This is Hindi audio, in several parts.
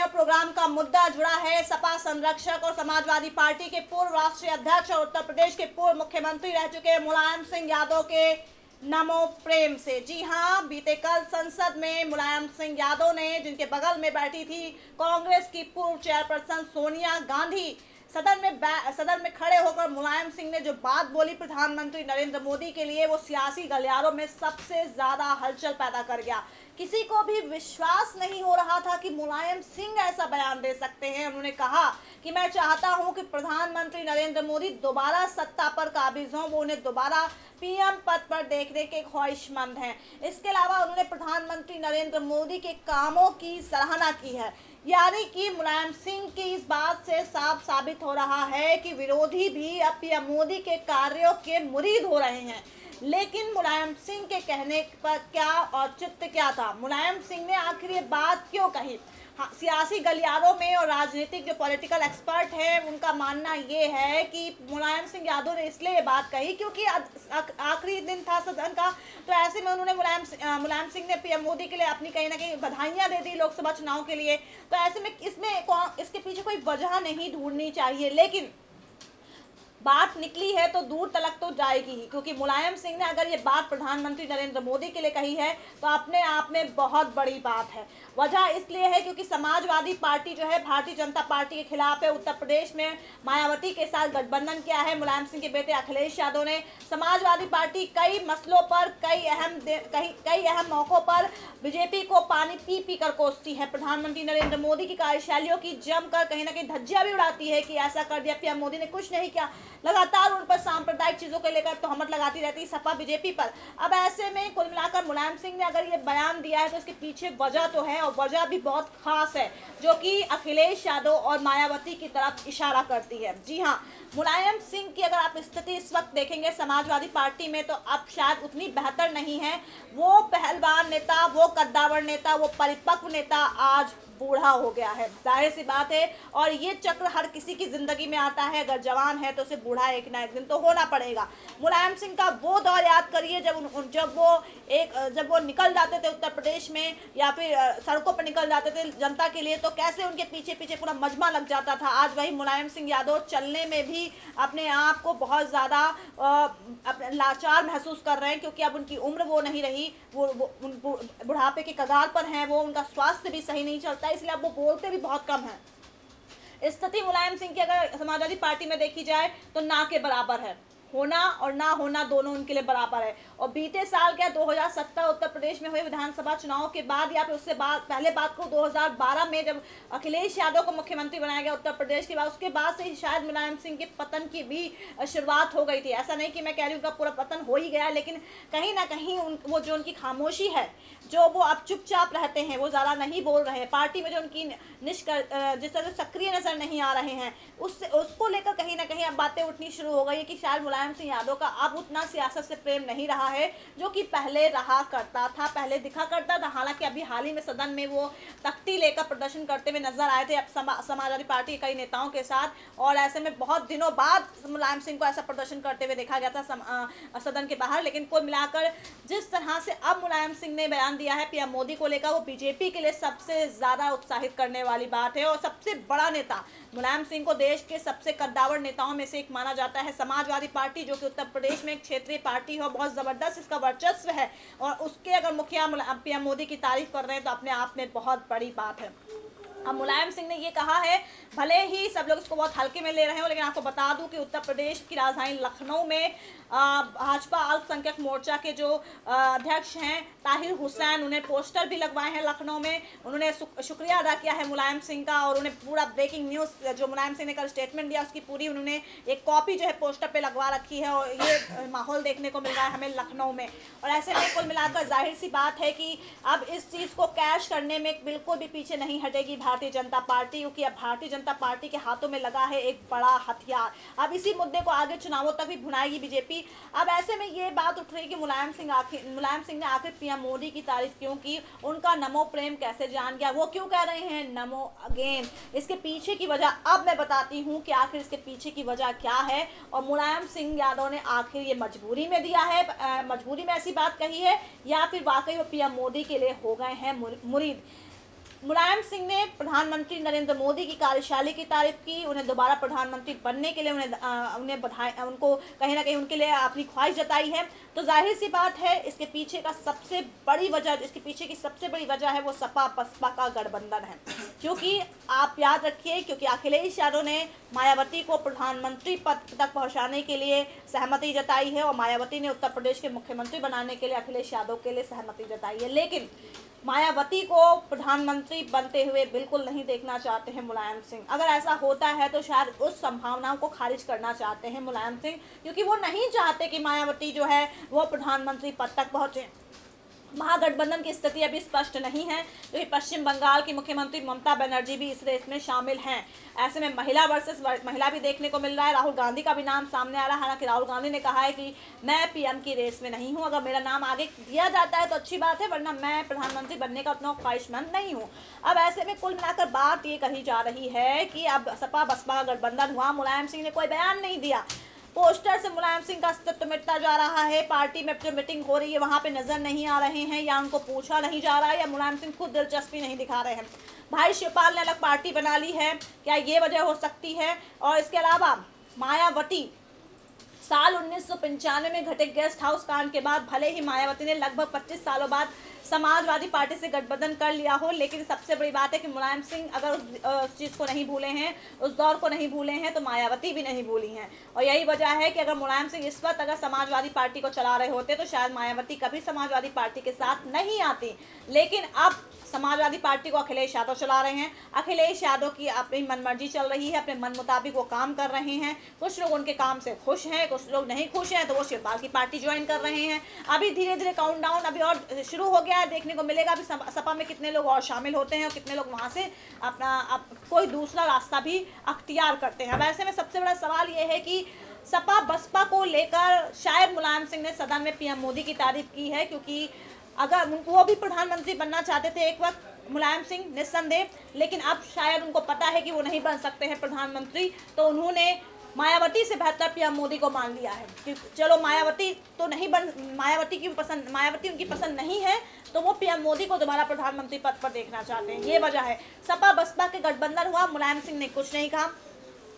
और प्रोग्राम का मुद्दा जुड़ा है सपा संरक्षक और समाजवादी पार्टी के पूर्व राष्ट्रीय अध्यक्ष और उत्तर प्रदेश के पूर्व मुख्यमंत्री रह चुके मुलायम सिंह यादव के नमो प्रेम से। जी हां, बीते कल संसद में मुलायम सिंह यादव ने, जिनके बगल में बैठी थी कांग्रेस की पूर्व चेयरपर्सन सोनिया गांधी, सदन में खड़े होकर मुलायम सिंह ने जो बात बोली प्रधानमंत्री नरेंद्र मोदी के लिए, वो सियासी गलियारों में सबसे ज्यादा हलचल पैदा कर गया। किसी को भी विश्वास नहीं हो रहा था कि मुलायम सिंह ऐसा बयान दे सकते हैं। उन्होंने कहा कि मैं चाहता हूं कि प्रधानमंत्री नरेंद्र मोदी दोबारा सत्ता पर काबिज हों, वो उन्हें दोबारा पीएम पद पर देखने के ख्वाहिशमंद हैं। इसके अलावा उन्होंने प्रधानमंत्री नरेंद्र मोदी के कामों की सराहना की है। यानी कि मुलायम सिंह की इस बात से साफ साबित हो रहा है कि विरोधी भी अब पीएम मोदी के कार्यों के मुरीद हो रहे हैं। लेकिन मुलायम सिंह के कहने पर क्या औचित्य क्या था? मुलायम सिंह ने आखिर ये बात क्यों कही? हाँ, सियासी गलियारों में और राजनीतिक जो पॉलिटिकल एक्सपर्ट हैं, उनका मानना ये है कि मुलायम सिंह यादव ने इसलिए ये बात कही क्योंकि आखिरी दिन था सदन का, तो ऐसे में उन्होंने मुलायम सिंह ने पीएम मोदी के लिए अपनी कहीं ना कहीं बधाइयां दे दी लोकसभा चुनाव के लिए। तो ऐसे में इसके पीछे कोई वजह नहीं ढूंढनी चाहिए, लेकिन बात निकली है तो दूर तलक तो जाएगी ही, क्योंकि मुलायम सिंह ने अगर ये बात प्रधानमंत्री नरेंद्र मोदी के लिए कही है तो अपने आप में बहुत बड़ी बात है। वजह इसलिए है क्योंकि समाजवादी पार्टी जो है भारतीय जनता पार्टी के खिलाफ है। उत्तर प्रदेश में मायावती के साथ गठबंधन किया है मुलायम सिंह के बेटे अखिलेश यादव ने। समाजवादी पार्टी कई मसलों पर, कई अहम मौकों पर बीजेपी को पानी पी पी कर कोसती है। प्रधानमंत्री नरेंद्र मोदी की कार्यशैलियों की जमकर कहीं ना कहीं धज्जियां भी उड़ाती है कि ऐसा कर दिया, पीएम मोदी ने कुछ नहीं किया। लगातार उन पर सांप्रदायिक चीजों को लेकर तोहमत लगाती रहती सपा बीजेपी पर। अब ऐसे में कुल मिलाकर मुलायम सिंह ने अगर ये बयान दिया है तो इसके पीछे वजह तो है, और वजह भी बहुत खास है, जो कि अखिलेश यादव और मायावती की तरफ इशारा करती है। जी हाँ, मुलायम सिंह की अगर आप स्थिति इस वक्त देखेंगे समाजवादी पार्टी में, तो अब शायद उतनी बेहतर नहीं है। वो पहलवान नेता, वो कद्दावर नेता, वो परिपक्व नेता आज बूढ़ा हो गया है, जाहिर सी बात है। और ये चक्र हर किसी की जिंदगी में आता है, अगर जवान है तो उसे बूढ़ा एक ना एक दिन तो होना पड़ेगा। मुलायम सिंह का वो दौर याद करिए जब वो निकल जाते थे उत्तर प्रदेश में या फिर सड़कों पर निकल जाते थे जनता के लिए, तो कैसे उनके पीछे पीछे पूरा मजमा लग जाता था। आज वही मुलायम सिंह यादव चलने में भी अपने आप को बहुत ज़्यादा लाचार महसूस कर रहे हैं, क्योंकि अब उनकी उम्र वो नहीं रही, वो बुढ़ापे के कगार पर हैं, वो उनका स्वास्थ्य भी सही नहीं चलता, इसलिए अब वो बोलते भी बहुत कम हैं। स्थिति मुलायम सिंह की अगर समाजवादी पार्टी में देखी जाए तो ना के बराबर है। होना और ना होना दोनों उनके लिए बराबर है। और बीते साल क्या 2017 उत्तर प्रदेश में हुए विधानसभा चुनाव के बाद या फिर उससे बाद पहले बात को 2012 में जब अखिलेश यादव को मुख्यमंत्री बनाया गया उत्तर प्रदेश के बाद, उसके बाद से ही शायद मुलायम सिंह के पतन की भी शुरुआत हो गई थी। ऐसा नहीं कि मैं कह रही हूँ उनका पूरा पतन हो ही गया, लेकिन कहीं ना कहीं वो जो उनकी खामोशी है, जो वो अब चुपचाप रहते हैं, वो ज़्यादा नहीं बोल रहे हैं, पार्टी में जो उनकी जिस तरह सक्रिय नजर नहीं आ रहे हैं, उसको लेकर कहीं ना कहीं अब बातें उठनी शुरू हो गई है कि शायद मुलायम सिंह यादव का अब उतना सियासत से प्रेम नहीं रहा है जो कि पहले रहा करता था, पहले दिखा करता था। हालांकि अभी हाल ही में सदन में वो तख्ती लेकर प्रदर्शन करते हुए नजर आए थे समाजवादी पार्टी के कई नेताओं के साथ, और ऐसे में बहुत दिनों बाद मुलायम सिंह को ऐसा प्रदर्शन करते हुए देखा गया था सदन के बाहर। लेकिन कुल मिलाकर जिस तरह से अब मुलायम सिंह ने बयान दिया है पीएम मोदी को लेकर, वो बीजेपी के लिए सबसे ज्यादा उत्साहित करने वाली बात है। और सबसे बड़ा नेता मुलायम सिंह को देश के सबसे कद्दावर नेताओं में से एक माना जाता है। समाजवादी पार्टी जो कि उत्तर प्रदेश में एक क्षेत्रीय पार्टी है, बहुत जबरदस्त इसका वर्चस्व है, और उसके अगर मुखिया पीएम मोदी की तारीफ कर रहे हैं तो अपने आप में बहुत बड़ी बात है। अब मुलायम सिंह ने ये कहा है, भले ही सब लोग इसको बहुत हल्के में ले रहे हो, लेकिन आपको बता दूं कि उत्तर प्रदेश की राजधानी लखनऊ में भाजपा अल्पसंख्यक मोर्चा के जो अध्यक्ष हैं ताहिर हुसैन, उन्हें पोस्टर भी लगवाए हैं लखनऊ में। उन्होंने शुक्रिया अदा किया है मुलायम सिंह का, और उन्हें पूरा ब्रेकिंग न्यूज़ जो मुलायम सिंह ने कल स्टेटमेंट दिया उसकी पूरी उन्होंने एक कॉपी जो है पोस्टर पे लगवा रखी है, और ये माहौल देखने को मिल रहा है हमें लखनऊ में। और ऐसे में कुल मिलाकर जाहिर सी बात है कि अब इस चीज़ को कैश करने में बिल्कुल भी पीछे नहीं हटेगी भारतीय जनता पार्टी, क्योंकि अब भारतीय जनता पार्टी के हाथों में लगा है एक बड़ा हथियार। अब इसी मुद्दे को आगे चुनावों तक भी भुनाएगी बीजेपी। अब ऐसे में ये बात उठ रही कि मुलायम सिंह ने आखिर पीएम मोदी की तारीफ क्यों की, उनका नमो प्रेम कैसे जान गया, वो क्यों कह रहे हैं नमो अगेन। इसके पीछे की वजह अब मैं बताती हूँ कि आखिर इसके पीछे की वजह क्या है, और मुलायम सिंह यादव ने आखिर ये मजबूरी में दिया है, मजबूरी में ऐसी बात कही है, या फिर वाकई वो पीएम मोदी के लिए हो गए हैं मुरीद। मुलायम सिंह ने प्रधानमंत्री नरेंद्र मोदी की कार्यशैली की तारीफ की, उन्हें दोबारा प्रधानमंत्री बनने के लिए उन्हें बधाई, उनको कहीं ना कहीं उनके लिए अपनी ख्वाहिश जताई है। तो जाहिर सी बात है इसके पीछे का सबसे बड़ी वजह, इसके पीछे की सबसे बड़ी वजह है वो सपा बसपा का गठबंधन है। क्योंकि आप याद रखिए, क्योंकि अखिलेश यादव ने मायावती को प्रधानमंत्री पद तक पहुंचाने के लिए सहमति जताई है और मायावती ने उत्तर प्रदेश के मुख्यमंत्री बनाने के लिए अखिलेश यादव के लिए सहमति जताई है। लेकिन मायावती को प्रधानमंत्री बनते हुए बिल्कुल नहीं देखना चाहते हैं मुलायम सिंह। अगर ऐसा होता है तो शायद उस संभावनाओं को खारिज करना चाहते हैं मुलायम सिंह, क्योंकि वो नहीं चाहते कि मायावती जो है वो प्रधानमंत्री पद तक पहुंचे। महागठबंधन की स्थिति अभी स्पष्ट नहीं है, क्योंकि पश्चिम बंगाल की मुख्यमंत्री ममता बनर्जी भी इस रेस में शामिल हैं। ऐसे में महिला वर्सेस महिला भी देखने को मिल रहा है। राहुल गांधी का भी नाम सामने आ रहा है। हालांकि राहुल गांधी ने कहा है कि मैं पीएम की रेस में नहीं हूं, अगर मेरा नाम आगे दिया जाता है तो अच्छी बात है, वरना मैं प्रधानमंत्री बनने का उतना ख्वाहिशमंद नहीं हूँ। अब ऐसे में कुल मिलाकर बात ये कही जा रही है कि अब सपा बसपा गठबंधन हुआ, मुलायम सिंह ने कोई बयान नहीं दिया, पोस्टर से मुलायम सिंह का अस्तित्व मिटता जा रहा है, पार्टी में जो मीटिंग हो रही है वहां पे नजर नहीं आ रहे हैं, या उनको पूछा नहीं जा रहा है, या मुलायम सिंह खुद दिलचस्पी नहीं दिखा रहे हैं। भाई शिवपाल ने अलग पार्टी बना ली है, क्या ये वजह हो सकती है? और इसके अलावा मायावती साल 1995 में घटे गेस्ट हाउस कांड के बाद भले ही मायावती ने लगभग 25 सालों बाद समाजवादी पार्टी से गठबंधन कर लिया हो, लेकिन सबसे बड़ी बात है कि मुलायम सिंह अगर उस चीज़ को नहीं भूले हैं, उस दौर को नहीं भूले हैं, तो मायावती भी नहीं भूली हैं। और यही वजह है कि अगर मुलायम सिंह इस वक्त अगर समाजवादी पार्टी को चला रहे होते तो शायद मायावती कभी समाजवादी पार्टी के साथ नहीं आती। लेकिन अब समाजवादी पार्टी को अखिलेश यादव चला रहे हैं। अखिलेश यादव की अपनी मनमर्जी चल रही है, अपने मन मुताबिक वो काम कर रहे हैं। कुछ लोग उनके काम से खुश हैं, कुछ लोग नहीं खुश हैं, तो वो शिवपाल की पार्टी ज्वाइन कर रहे हैं। अभी धीरे धीरे काउंटडाउन अभी और शुरू हो गया है, देखने को मिलेगा अभी सपा में कितने लोग और शामिल होते हैं और कितने लोग वहाँ से अपना कोई दूसरा रास्ता भी अख्तियार करते हैं। अब ऐसे में सबसे बड़ा सवाल ये है कि सपा बसपा को लेकर शायद मुलायम सिंह ने सदन में पीएम मोदी की तारीफ की है, क्योंकि अगर वो भी प्रधानमंत्री बनना चाहते थे एक वक्त मुलायम सिंह निस्संदेह, लेकिन अब शायद उनको पता है कि वो नहीं बन सकते हैं प्रधानमंत्री, तो उन्होंने मायावती से बेहतर पीएम मोदी को मान लिया है कि चलो मायावती तो नहीं मायावती उनकी पसंद नहीं है, तो वो पीएम मोदी को दोबारा प्रधानमंत्री पद पर देखना चाहते हैं। ये वजह है। सपा बसपा के गठबंधन हुआ, मुलायम सिंह ने कुछ नहीं कहा।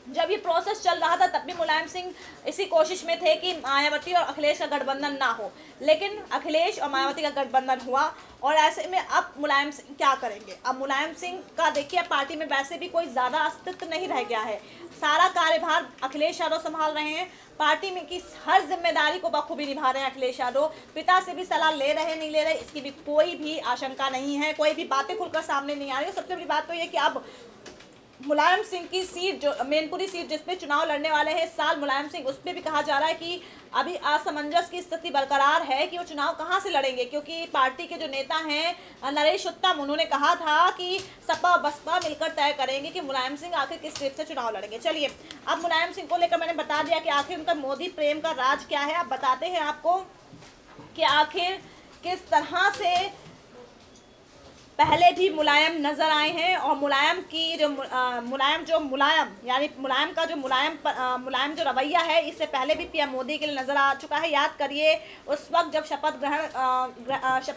जब ये प्रोसेस चल रहा था तब भी मुलायम सिंह इसी कोशिश में थे कि मायावती और अखिलेश का गठबंधन ना हो, लेकिन अखिलेश और मायावती का गठबंधन हुआ। और ऐसे में अब मुलायम सिंह क्या करेंगे? अब मुलायम सिंह का देखिए पार्टी में वैसे भी कोई ज़्यादा अस्तित्व नहीं रह गया है, सारा कार्यभार अखिलेश यादव संभाल रहे हैं। पार्टी में की हर जिम्मेदारी को बखूबी निभा रहे हैं अखिलेश यादव। पिता से भी सलाह ले रहे नहीं ले रहे, इसकी भी कोई भी आशंका नहीं है, कोई भी बातें खुलकर सामने नहीं आ रही। सबसे बड़ी बात तो ये कि अब मुलायम सिंह की सीट, जो मैनपुरी सीट जिस पे चुनाव लड़ने वाले हैं इस साल मुलायम सिंह, उस पर भी कहा जा रहा है कि अभी असमंजस की स्थिति बरकरार है कि वो चुनाव कहां से लड़ेंगे, क्योंकि पार्टी के जो नेता हैं नरेश उत्तम, उन्होंने कहा था कि सपा बसपा मिलकर तय करेंगे कि मुलायम सिंह आखिर किस सीट से चुनाव लड़ेंगे। चलिए, अब मुलायम सिंह को लेकर मैंने बता दिया कि आखिर उनका मोदी प्रेम का राज क्या है। अब बताते हैं आपको कि आखिर किस तरह से पहले भी मुलायम नजर आए हैं, और मुलायम की जो मुलायम जो रवैया है इससे पहले भी पीएम मोदी के लिए नजर आ चुका है। याद करिए उस वक्त जब शपथ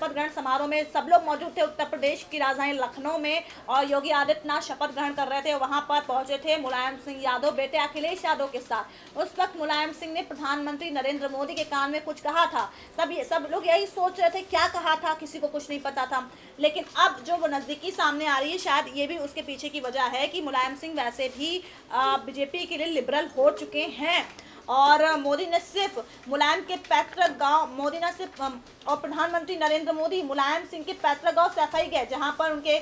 ग्रहण समारोह में सब लोग मौजूद थे उत्तर प्रदेश की राजधानी लखनऊ में, और योगी आदित्यनाथ शपथ ग्रहण कर रहे थे, वहां पर पहुंचे थे मुलायम सिंह यादव बेटे अखिलेश यादव के साथ। उस वक्त मुलायम सिंह ने प्रधानमंत्री नरेंद्र मोदी के कान में कुछ कहा था, तब ये सब लोग यही सोच रहे थे क्या कहा था, किसी को कुछ नहीं पता था। लेकिन अब जो वो नज़दीकी सामने आ रही है, शायद ये भी उसके पीछे की वजह है कि मुलायम सिंह वैसे भी बीजेपी के लिए लिबरल हो चुके हैं, और मोदी ने सिर्फ मुलायम के पैतृक गांव और प्रधानमंत्री नरेंद्र मोदी मुलायम सिंह के पैतृक गांव सैफई गए, जहां पर उनके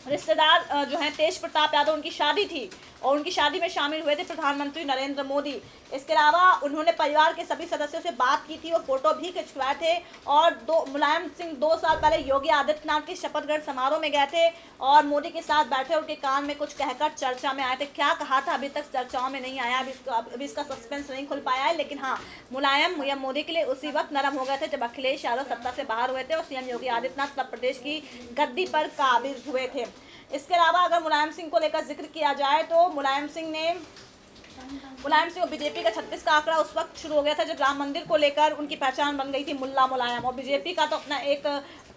रिश्तेदार जो हैं तेज प्रताप यादव, उनकी शादी थी और उनकी शादी में शामिल हुए थे प्रधानमंत्री नरेंद्र मोदी। इसके अलावा उन्होंने परिवार के सभी सदस्यों से बात की थी और फोटो भी खिंचवाए थे। और मुलायम सिंह 2 साल पहले योगी आदित्यनाथ के शपथ ग्रहण समारोह में गए थे और मोदी के साथ बैठे उनके कान में कुछ कहकर चर्चा में आए थे। क्या कहा था अभी तक चर्चाओं में नहीं आया, अभी इसका सस्पेंस नहीं खुल पाया है। लेकिन हाँ, मुलायम या मोदी के लिए उसी वक्त नरम हो गए थे जब अखिलेश यादव सत्ता से बाहर हुए थे और सीएम योगी आदित्यनाथ उत्तर प्रदेश की गद्दी पर काबिज हुए थे। इसके अलावा अगर मुलायम सिंह को लेकर जिक्र किया जाए तो मुलायम सिंह और बीजेपी का 36 का आंकड़ा उस वक्त शुरू हो गया था जब राम मंदिर को लेकर उनकी पहचान बन गई थी मुल्ला मुलायम, और बीजेपी का तो अपना एक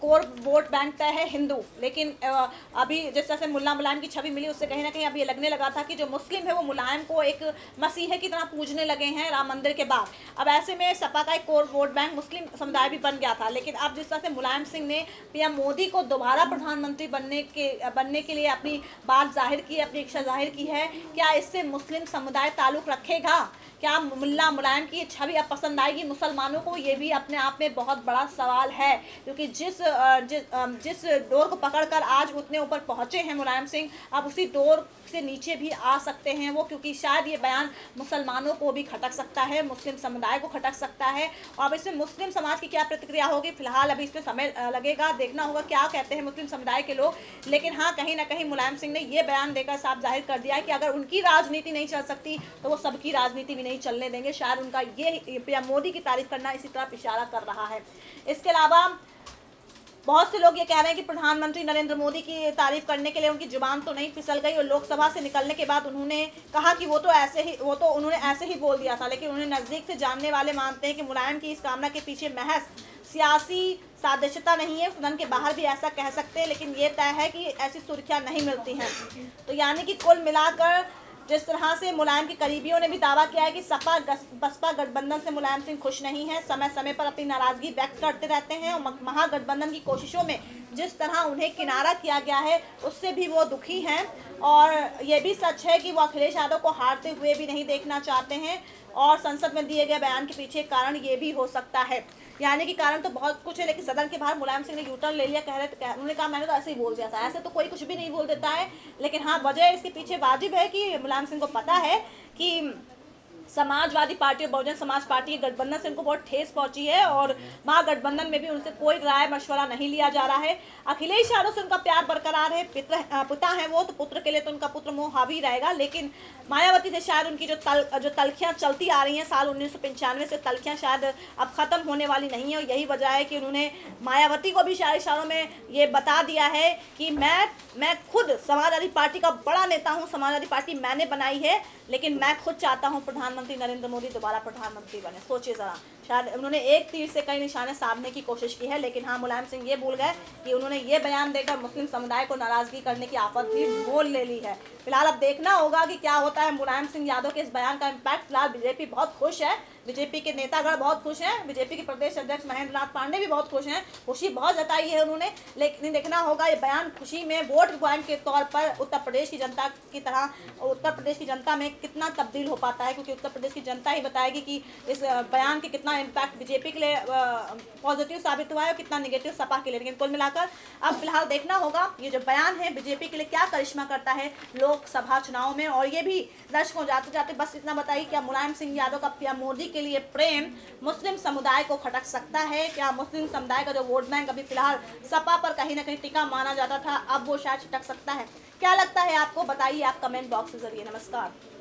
कोर वोट बैंक तय है हिंदू, लेकिन अभी जिस तरह से मुल्ला मुलायम की छवि मिली उससे कहीं ना कहीं अब ये लगने लगा था कि जो मुस्लिम है वो मुलायम को एक मसीहे की तरह पूजने लगे हैं राम मंदिर के बाद। अब ऐसे में सपा का एक कोर वोट बैंक मुस्लिम समुदाय भी बन गया था। लेकिन अब जिस तरह से मुलायम सिंह ने पीएम मोदी को दोबारा प्रधानमंत्री बनने के लिए अपनी बात जाहिर की, अपनी इच्छा जाहिर की है, क्या इससे मुस्लिम समुदाय ताल्लुक रखेगा? क्या मुल्ला मुलायम की छवि अब पसंद आएगी मुसलमानों को? ये भी अपने आप में बहुत बड़ा सवाल है, क्योंकि जिस डोर को पकड़कर आज उतने ऊपर पहुंचे हैं मुलायम सिंह, अब उसी डोर से नीचे भी आ सकते हैं वो, क्योंकि शायद ये बयान मुसलमानों को भी खटक सकता है, मुस्लिम समुदाय को खटक सकता है। और अब इसमें मुस्लिम समाज की क्या प्रतिक्रिया होगी, फिलहाल अभी इसमें समय लगेगा, देखना होगा क्या कहते हैं मुस्लिम समुदाय के लोग। लेकिन हाँ, कहीं ना कहीं मुलायम सिंह ने ये बयान देकर साफ जाहिर कर दिया है कि अगर उनकी राजनीति नहीं चल सकती तो वो सबकी राजनीति भी नहीं चलने देंगे। शायद उनका ये पीएम मोदी की तारीफ करना इसी तरफ इशारा कर रहा है। इसके अलावा बहुत से लोग ये कह रहे हैं कि प्रधानमंत्री नरेंद्र मोदी की तारीफ करने के लिए उनकी जुबान तो नहीं फिसल गई, और लोकसभा से निकलने के बाद उन्होंने कहा कि उन्होंने ऐसे ही बोल दिया था। लेकिन उन्हें नज़दीक से जानने वाले मानते हैं कि मुलायम की इस कामना के पीछे महज सियासी साजिशता नहीं है। सदन के बाहर भी ऐसा कह सकते हैं, लेकिन ये तय है कि ऐसी सुर्खियां नहीं मिलती हैं। तो यानी कि कुल मिलाकर जिस तरह से मुलायम के करीबियों ने भी दावा किया है कि सपा बसपा गठबंधन से मुलायम सिंह खुश नहीं है, समय समय पर अपनी नाराजगी व्यक्त करते रहते हैं, और महागठबंधन की कोशिशों में जिस तरह उन्हें किनारा किया गया है उससे भी वो दुखी हैं। और ये भी सच है कि वो अखिलेश यादव को हारते हुए भी नहीं देखना चाहते हैं, और संसद में दिए गए बयान के पीछे कारण ये भी हो सकता है। यानी कि कारण तो बहुत कुछ है, लेकिन सदन के बाहर मुलायम सिंह ने यूटर्न ले लिया। उन्होंने कहा मैंने तो ऐसे ही बोल दिया था। ऐसे तो कोई कुछ भी नहीं बोल देता है, लेकिन हाँ, वजह इसके पीछे वाजिब है कि मुलायम सिंह को पता है कि समाजवादी पार्टी और बहुजन समाज पार्टी के गठबंधन से उनको बहुत ठेस पहुंची है, और महागठबंधन में भी उनसे कोई राय मशवरा नहीं लिया जा रहा है। अखिलेश यादव से उनका प्यार बरकरार है, पिता है वो, तो पुत्र के लिए तो उनका पुत्र मोह हावी रहेगा। लेकिन मायावती से शायद उनकी जो तलखियाँ चलती आ रही हैं साल 1995 से, तलखियाँ शायद अब ख़त्म होने वाली नहीं है। और यही वजह है कि उन्होंने मायावती को भी शायद इशारों में ये बता दिया है कि मैं खुद समाजवादी पार्टी का बड़ा नेता हूँ, समाजवादी पार्टी मैंने बनाई है, लेकिन मैं खुद चाहता हूँ प्रधानमंत्री नरेंद्र मोदी दोबारा प्रधानमंत्री बने। सोचिए ज़रा, शायद उन्होंने एक तीर से कई निशाने साधने की कोशिश की है। लेकिन हाँ, मुलायम सिंह ये भूल गए कि उन्होंने ये बयान देकर मुस्लिम समुदाय को नाराज़गी करने की आफत भी मोल ले ली है। फिलहाल अब देखना होगा कि क्या होता है मुलायम सिंह यादव के इस बयान का इम्पैक्ट। फिलहाल बीजेपी बहुत खुश है, बीजेपी के नेतागण बहुत खुश हैं, बीजेपी के प्रदेश अध्यक्ष महेंद्र नाथ पांडे भी बहुत खुश हैं, खुशी बहुत जताई है उन्होंने। लेकिन देखना होगा ये बयान खुशी में वोट बैंक के तौर पर उत्तर प्रदेश की जनता की तरह उत्तर प्रदेश की जनता में कितना तब्दील हो पाता है, क्योंकि उत्तर प्रदेश की जनता ही बताएगी कि इस बयान के कितना इम्पैक्ट बीजेपी के लिए पॉजिटिव साबित हुआ है और कितना निगेटिव सपा के लिए। लेकिन कुल मिलाकर अब फिलहाल देखना होगा ये जो बयान है बीजेपी के लिए क्या करिश्मा करता है लोकसभा चुनाव में। और ये भी दर्शकों जाते जाते बस इतना बताइए, क्या मुलायम सिंह यादव का पीएम मोदी के लिए प्रेम मुस्लिम समुदाय को खटक सकता है? क्या मुस्लिम समुदाय का जो वोट बैंक अभी फिलहाल सपा पर कहीं ना कहीं टिका माना जाता था, अब वो शायद छिटक सकता है? क्या लगता है आपको, बताइए आप कमेंट बॉक्स के जरिए। नमस्कार।